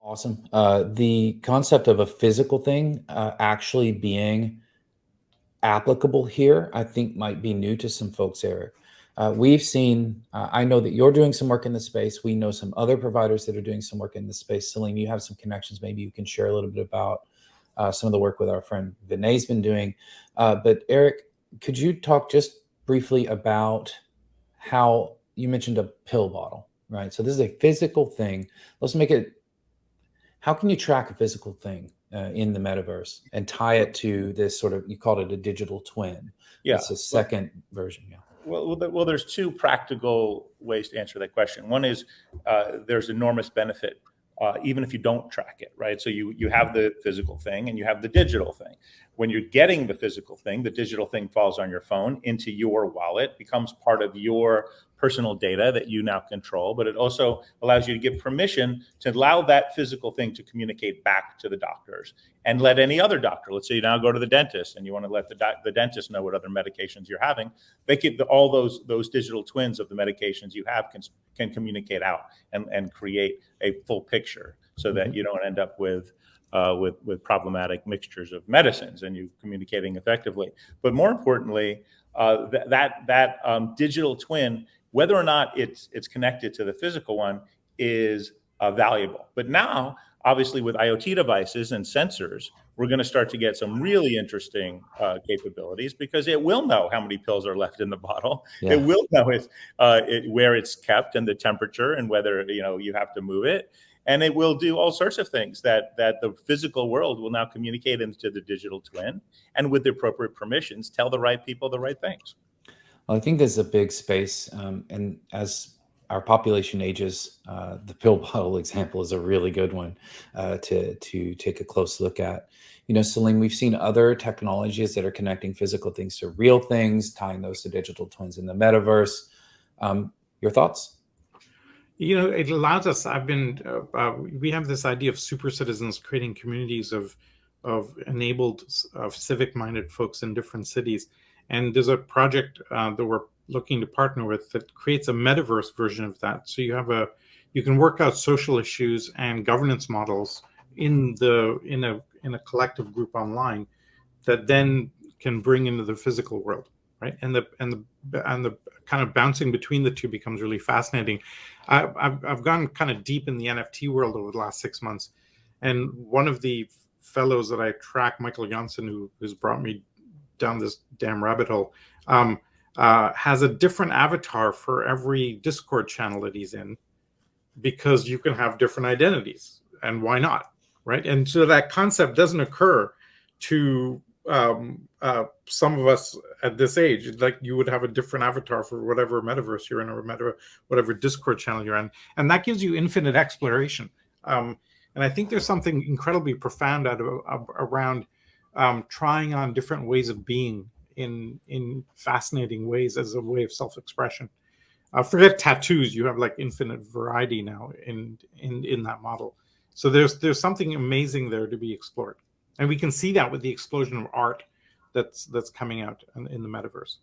Awesome. The concept of a physical thing actually being applicable here, I think might be new to some folks, Eric. We've seen, I know that you're doing some work in the space. We know some other providers that are doing some work in the space. Celine, you have some connections. Maybe you can share a little bit about some of the work with our friend Vena's been doing. But Eric, could you talk just briefly about how you mentioned a pill bottle, right? So this is a physical thing. Let's make it, how can you track a physical thing in the metaverse and tie it to this sort of, you called it a digital twin. Yeah. It's a second version. Yeah. Well, there's two practical ways to answer that question. One is there's enormous benefit even if you don't track it, right? So you have the physical thing and you have the digital thing. When you're getting the physical thing, the digital thing falls on your phone into your wallet, becomes part of your personal data that you now control, but it also allows you to give permission to allow that physical thing to communicate back to the doctors and let any other doctor, let's say you now go to the dentist and you want to let the dentist know what other medications you're having, they can, all those digital twins of the medications you have can communicate out and create a full picture so that you don't end up with problematic mixtures of medicines and you communicating effectively. But more importantly, that digital twin, whether or not it's connected to the physical one, is valuable. But now, obviously, with IoT devices and sensors, we're going to start to get some really interesting capabilities because it will know how many pills are left in the bottle. Yeah. It will know where it's kept and the temperature and whether you have to move it. And it will do all sorts of things that the physical world will now communicate into the digital twin, and with the appropriate permissions, tell the right people the right things. Well, I think there's a big space, and as our population ages, the pill bottle example is a really good one to take a close look at. Celine, we've seen other technologies that are connecting physical things to real things, tying those to digital twins in the metaverse. Your thoughts? It allows us. We have this idea of super citizens creating communities of enabled, civic-minded folks in different cities. And there's a project that we're looking to partner with that creates a metaverse version of that. So you can work out social issues and governance models in a collective group online that then can bring into the physical world, right? And the kind of bouncing between the two becomes really fascinating. I've gone kind of deep in the NFT world over the last 6 months, and one of the fellows that I track, Michael Janssen, who's brought me down this damn rabbit hole, has a different avatar for every Discord channel that he's in, because you can have different identities, and why not, right? And so that concept doesn't occur to some of us at this age. Like, you would have a different avatar for whatever metaverse you're in, or whatever Discord channel you're in, and that gives you infinite exploration. And I think there's something incredibly profound around trying on different ways of being in fascinating ways as a way of self-expression. Forget tattoos; you have like infinite variety now in that model. So there's something amazing there to be explored, and we can see that with the explosion of art that's coming out in the metaverse.